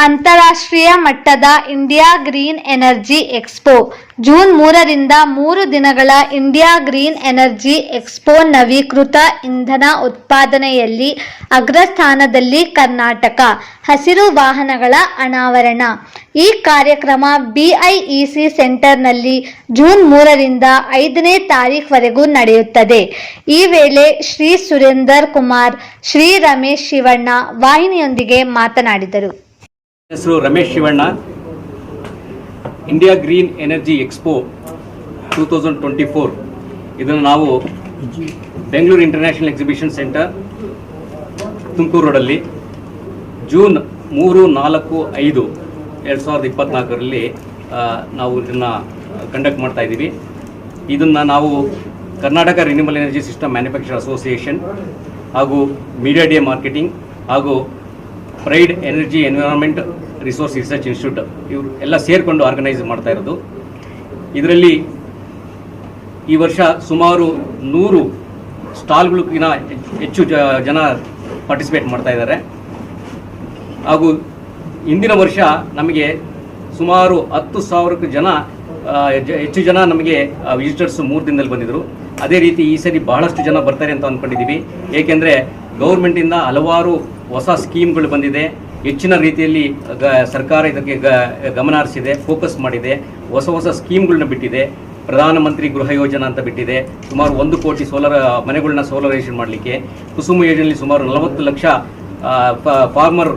ಅಂತಾರಾಷ್ಟ್ರೀಯ ಮಟ್ಟದ India green energy expo June 3ರಿಂದ 3 ದಿನಗಳ ಇಂಡಿಯಾ ಗ್ರೀನ್ ಎನರ್ಜಿ ಎಕ್ಸ್ಪೋ ನವೀಕೃತ ಇಂಧನ ಉತ್ಪಾದನೆಯಲ್ಲಿ ಅಗ್ರಸ್ಥಾನದಲ್ಲಿ ಕರ್ನಾಟಕ ಹಸಿರು ವಾಹನಗಳ ಅನಾವರಣ. ಈ ಕಾರ್ಯಕ್ರಮ ಬಿಐಇಸಿ ಸೆಂಟರ್ನಲ್ಲಿ ಜೂನ್ 3ರಿಂದ 5ನೇ ತಾರೀಖುವರೆಗೂ ನಡೆಯುತ್ತದೆ. ಈ ವೇಳೆ ಶ್ರೀ ಸುರೇಂದರ್ ಕುಮಾರ್, ಶ್ರೀ ರಮೇಶ್ ಶಿವಣ್ಣ ವಾಹಿನಿಯೊಂದಿಗೆ ಮಾತನಾಡಿದರು. ಹೆಸರು Ramesh Shivanna. India green energy expo 2024 ಇದನ್ನು ನಾವು Bengaluru international exhibition centre Tumakuru ರೋಡಲ್ಲಿ ಜೂನ್ 3, 4, 5, 2024ರಲ್ಲಿ ನಾವು ಇದನ್ನು ಕಂಡಕ್ಟ್ ಮಾಡ್ತಾ ಇದ್ದೀವಿ. ಇದನ್ನು ನಾವು Karnataka renewable energy system manufacture association ಹಾಗೂ ಮೀಡಿಯಾ ಡೇ ಮಾರ್ಕೆಟಿಂಗ್ ಹಾಗೂ pride energy environment resource research institute ಇವರು ಎಲ್ಲ ಸೇರಿಕೊಂಡು ಆರ್ಗನೈಸ್ ಮಾಡ್ತಾ ಇರೋದು. ಇದರಲ್ಲಿ ಈ ವರ್ಷ ಸುಮಾರು 100 ಸ್ಟಾಲ್ಗಳಿಗಿಂತ ಹೆಚ್ಚು ಜನ ಪಾರ್ಟಿಸಿಪೇಟ್ ಮಾಡ್ತಾ ಇದ್ದಾರೆ. ಹಾಗೂ ಇಂದಿನ ವರ್ಷ ನಮಗೆ ಸುಮಾರು 10,000 ಜನ ಹೆಚ್ಚು ಜನ ನಮಗೆ ವಿಸಿಟರ್ಸ್ 3 ದಿನದಲ್ಲಿ ಬಂದಿದ್ದರು. ಅದೇ ರೀತಿ ಈ ಸರಿ ಬಹಳಷ್ಟು ಜನ ಬರ್ತಾರೆ ಅಂತ ಅಂದ್ಕೊಂಡಿದ್ದೀವಿ. ಏಕೆಂದರೆ ಗೌರ್ಮೆಂಟಿಂದ ಹಲವಾರು ಹೊಸ ಸ್ಕೀಮ್ಗಳು ಬಂದಿದೆ. ಹೆಚ್ಚಿನ ರೀತಿಯಲ್ಲಿ ಸರ್ಕಾರ ಇದಕ್ಕೆ ಗಮನ ಹರಿಸಿದೆ, ಫೋಕಸ್ ಮಾಡಿದೆ. ಹೊಸ ಸ್ಕೀಮ್ಗಳನ್ನ ಬಿಟ್ಟಿದೆ. ಪ್ರಧಾನಮಂತ್ರಿ ಗೃಹ ಯೋಜನಾ ಅಂತ ಬಿಟ್ಟಿದೆ. ಸುಮಾರು 1 ಕೋಟಿ ಮನೆಗಳನ್ನ ಸೋಲರೈಸೇಷನ್ ಮಾಡಲಿಕ್ಕೆ. ಕುಸುಮ ಯೋಜನೆಯಲ್ಲಿ ಸುಮಾರು 40 ಲಕ್ಷ ಫಾರ್ಮರ್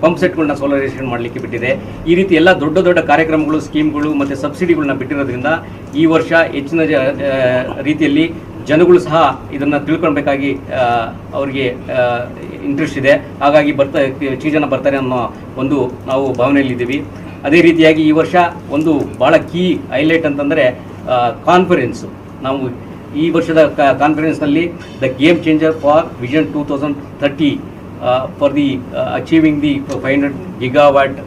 ಪಂಪ್ ಸೆಟ್ಗಳನ್ನ ಸೋಲರೈಸೇಷನ್ ಮಾಡಲಿಕ್ಕೆ ಬಿಟ್ಟಿದೆ. ಈ ರೀತಿ ಎಲ್ಲ ದೊಡ್ಡ ಕಾರ್ಯಕ್ರಮಗಳು, ಸ್ಕೀಮ್ಗಳು ಮತ್ತು ಸಬ್ಸಿಡಿಗಳನ್ನ ಬಿಟ್ಟಿರೋದ್ರಿಂದ ಈ ವರ್ಷ ಹೆಚ್ಚಿನ ರೀತಿಯಲ್ಲಿ ಜನಗಳು ಸಹ ಇದನ್ನು ತಿಳ್ಕೊಳ್ಬೇಕಾಗಿ ಅವರಿಗೆ ಇಂಟ್ರೆಸ್ಟ್ ಇದೆ. ಹಾಗಾಗಿ ಹೆಚ್ಚು ಜನ ಬರ್ತಾರೆ ಅನ್ನೋ ಒಂದು ನಾವು ಭಾವನೆಯಲ್ಲಿದ್ದೀವಿ. ಅದೇ ರೀತಿಯಾಗಿ ಈ ವರ್ಷ ಒಂದು ಭಾಳ ಕೀ ಹೈಲೈಟ್ ಅಂತಂದರೆ ಕಾನ್ಫರೆನ್ಸು. ನಾವು ಈ ವರ್ಷದ ಕಾನ್ಫರೆನ್ಸ್ನಲ್ಲಿ the game changer for vision 2030 for the achieving the 500 gigawatt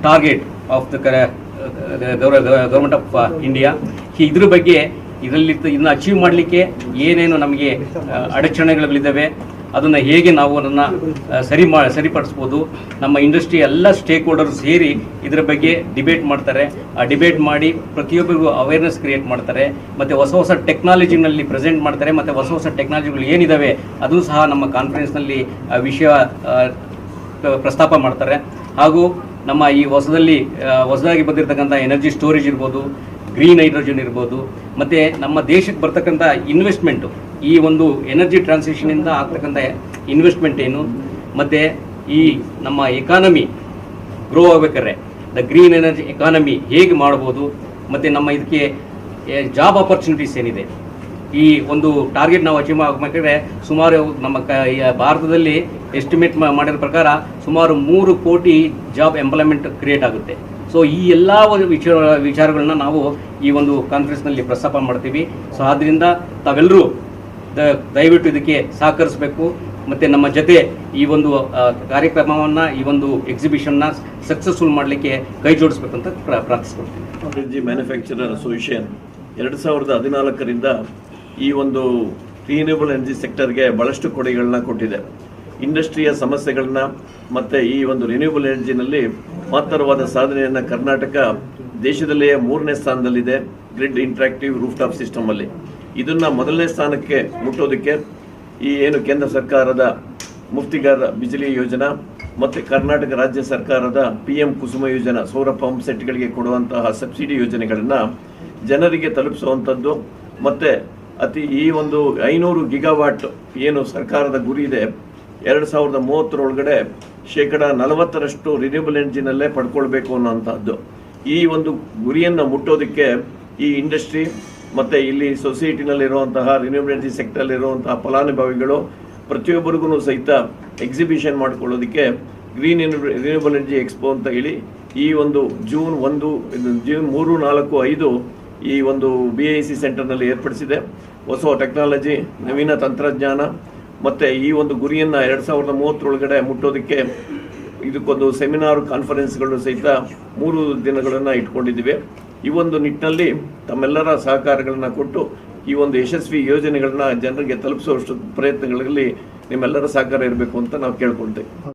target of the government of India. ಇದ್ರ ಬಗ್ಗೆ ಇದನ್ನು ಅಚೀವ್ ಮಾಡಲಿಕ್ಕೆ ಏನೇನು ನಮಗೆ ಅಡಚಣೆಗಳಿದ್ದಾವೆ, ಅದನ್ನು ಹೇಗೆ ನಾವು ಅದನ್ನು ಸರಿಪಡಿಸ್ಬೋದು. ನಮ್ಮ ಇಂಡಸ್ಟ್ರಿ ಎಲ್ಲ ಸ್ಟೇಕ್ ಹೋಲ್ಡರ್ಸ್ ಸೇರಿ ಇದರ ಬಗ್ಗೆ ಡಿಬೇಟ್ ಮಾಡ್ತಾರೆ. ಆ ಡಿಬೇಟ್ ಮಾಡಿ ಪ್ರತಿಯೊಬ್ಬರಿಗೂ ಅವೇರ್ನೆಸ್ ಕ್ರಿಯೇಟ್ ಮಾಡ್ತಾರೆ. ಮತ್ತು ಹೊಸ ಟೆಕ್ನಾಲಜಿನಲ್ಲಿ ಪ್ರೆಸೆಂಟ್ ಮಾಡ್ತಾರೆ. ಮತ್ತು ಹೊಸ ಟೆಕ್ನಾಲಜಿಗಳು ಏನಿದ್ದಾವೆ ಅದನ್ನು ಸಹ ನಮ್ಮ ಕಾನ್ಫರೆನ್ಸ್ನಲ್ಲಿ ವಿಷಯ ಪ್ರಸ್ತಾಪ ಮಾಡ್ತಾರೆ. ಹಾಗೂ ನಮ್ಮ ಈ ಹೊಸದಾಗಿ ಬಂದಿರತಕ್ಕಂಥ ಎನರ್ಜಿ ಸ್ಟೋರೇಜ್ ಇರ್ಬೋದು, ಗ್ರೀನ್ ಹೈಡ್ರೋಜನ್ ಇರ್ಬೋದು, ಮತ್ತು ನಮ್ಮ ದೇಶಕ್ಕೆ ಬರ್ತಕ್ಕಂಥ ಇನ್ವೆಸ್ಟ್ಮೆಂಟು, ಈ ಒಂದು ಎನರ್ಜಿ ಟ್ರಾನ್ಸಿಷನಿಂದ ಆಗ್ತಕ್ಕಂಥ ಇನ್ವೆಸ್ಟ್ಮೆಂಟ್ ಏನು, ಮತ್ತು ಈ ನಮ್ಮ ಎಕಾನಮಿ ಗ್ರೋ ಆಗಬೇಕಾದ್ರೆ ದ ಗ್ರೀನ್ ಎನರ್ಜಿ ಎಕಾನಮಿ ಹೇಗೆ ಮಾಡ್ಬೋದು, ಮತ್ತು ನಮ್ಮ ಇದಕ್ಕೆ ಜಾಬ್ ಆಪರ್ಚುನಿಟೀಸ್ ಏನಿದೆ, ಈ ಒಂದು ಟಾರ್ಗೆಟ್ ನಾವು ಅಚೀವ್ ಆಗಬೇಕಾದ್ರೆ ಸುಮಾರು ನಮ್ಮ ಭಾರತದಲ್ಲಿ ಎಸ್ಟಿಮೇಟ್ ಮಾಡಿರೋ ಪ್ರಕಾರ ಸುಮಾರು 3 ಕೋಟಿ ಜಾಬ್ ಎಂಪ್ಲಾಯ್ಮೆಂಟ್ ಕ್ರಿಯೇಟ್ ಆಗುತ್ತೆ. ಸೊ ಈ ಎಲ್ಲ ವಿಚಾರಗಳನ್ನ ನಾವು ಈ ಒಂದು ಕಾನ್ಫರೆನ್ಸ್ನಲ್ಲಿ ಪ್ರಸ್ತಾಪ ಮಾಡ್ತೀವಿ. ಸೊ ಆದ್ದರಿಂದ ತಾವೆಲ್ಲರೂ ದಯವಿಟ್ಟು ಇದಕ್ಕೆ ಸಹಕರಿಸಬೇಕು ಮತ್ತು ನಮ್ಮ ಜೊತೆ ಈ ಒಂದು ಕಾರ್ಯಕ್ರಮವನ್ನು, ಈ ಒಂದು ಎಕ್ಸಿಬಿಷನ್ನ ಸಕ್ಸಸ್ಫುಲ್ ಮಾಡಲಿಕ್ಕೆ ಕೈ ಜೋಡಿಸ್ಬೇಕು ಅಂತ ಪ್ರಾರ್ಥಿಸ್ಕೊಳ್ತೀವಿ. ಎನರ್ಜಿ ಮ್ಯಾನುಫ್ಯಾಕ್ಚರರ್ ಅಸೋಸಿಯೇಷನ್ 2014ರಿಂದ ಈ ಒಂದು ರಿನ್ಯೂಬಲ್ ಎನರ್ಜಿ ಸೆಕ್ಟರ್ಗೆ ಭಾಳಷ್ಟು ಕೊಡುಗೆಗಳನ್ನ ಕೊಟ್ಟಿದೆ. ಇಂಡಸ್ಟ್ರಿಯ ಸಮಸ್ಯೆಗಳನ್ನ ಮತ್ತು ಈ ಒಂದು ರಿನ್ಯೂಬಲ್ ಎನರ್ಜಿನಲ್ಲಿ ಮಹತ್ತರವಾದ ಸಾಧನೆಯನ್ನು ಕರ್ನಾಟಕ ದೇಶದಲ್ಲಿಯೇ 3ನೇ ಸ್ಥಾನದಲ್ಲಿದೆ ಗ್ರಿಡ್ ಇಂಟ್ರಾಕ್ಟಿವ್ ರೂಫ್ಟಾಪ್ ಸಿಸ್ಟಮಲ್ಲಿ. ಇದನ್ನು ಮೊದಲನೇ ಸ್ಥಾನಕ್ಕೆ ಮುಟ್ಟೋದಕ್ಕೆ ಈ ಏನು ಕೇಂದ್ರ ಸರ್ಕಾರದ ಮುಫ್ತಿಗಾರ್ ಬಿಜ್ಲಿ ಯೋಜನಾ ಮತ್ತು ಕರ್ನಾಟಕ ರಾಜ್ಯ ಸರ್ಕಾರದ PM ಕುಸುಮ ಯೋಜನಾ ಸೌರ ಪಂಪ್ ಸೆಟ್ಗಳಿಗೆ ಕೊಡುವಂತಹ ಸಬ್ಸಿಡಿ ಯೋಜನೆಗಳನ್ನು ಜನರಿಗೆ ತಲುಪಿಸುವಂಥದ್ದು, ಮತ್ತು ಈ ಒಂದು 500 ಗಿಗಾವಾಟ್ ಏನು ಸರ್ಕಾರದ ಗುರಿ ಇದೆ 2030 40% ರಿನ್ಯೂಬಲ್ ಎನರ್ಜಿನಲ್ಲೇ ಪಡ್ಕೊಳ್ಬೇಕು ಅನ್ನೋಂಥದ್ದು. ಈ ಒಂದು ಗುರಿಯನ್ನು ಮುಟ್ಟೋದಕ್ಕೆ ಈ ಇಂಡಸ್ಟ್ರಿ ಮತ್ತು ಇಲ್ಲಿ ಸೊಸೈಟಿನಲ್ಲಿರುವಂತಹ ರಿನ್ಯೂಬಲ್ ಎನರ್ಜಿ ಸೆಕ್ಟರ್ಲಿರುವಂತಹ ಫಲಾನುಭವಿಗಳು ಪ್ರತಿಯೊಬ್ಬರಿಗೂ ಸಹಿತ ಎಕ್ಸಿಬಿಷನ್ ಮಾಡ್ಕೊಳ್ಳೋದಕ್ಕೆ ರಿನ್ಯೂಬಲ್ ಎನರ್ಜಿ ಎಕ್ಸ್ಪೋ ಅಂತ ಹೇಳಿ ಈ ಒಂದು ಜೂನ್ 3, 4, 5 ಈ ಒಂದು BIC ಸೆಂಟರ್ನಲ್ಲಿ ಏರ್ಪಡಿಸಿದೆ. ಹೊಸ ಟೆಕ್ನಾಲಜಿ, ನವೀನ ತಂತ್ರಜ್ಞಾನ ಮತ್ತು ಈ ಒಂದು ಗುರಿಯನ್ನು 2030 ಮುಟ್ಟೋದಕ್ಕೆ ಇದಕ್ಕೊಂದು ಸೆಮಿನಾರ್ ಕಾನ್ಫರೆನ್ಸ್ಗಳು ಸಹಿತ 3 ದಿನಗಳನ್ನು ಇಟ್ಕೊಂಡಿದ್ದೀವಿ. ಈ ಒಂದು ನಿಟ್ಟಿನಲ್ಲಿ ತಮ್ಮೆಲ್ಲರ ಸಹಕಾರಗಳನ್ನು ಕೊಟ್ಟು ಈ ಒಂದು ಯಶಸ್ವಿ ಯೋಜನೆಗಳನ್ನ ಜನರಿಗೆ ತಲುಪಿಸುವಷ್ಟು ಪ್ರಯತ್ನಗಳಲ್ಲಿ ನಿಮ್ಮೆಲ್ಲರ ಸಹಕಾರ ಇರಬೇಕು ಅಂತ ನಾವು ಕೇಳ್ಕೊಳ್ತೇವೆ.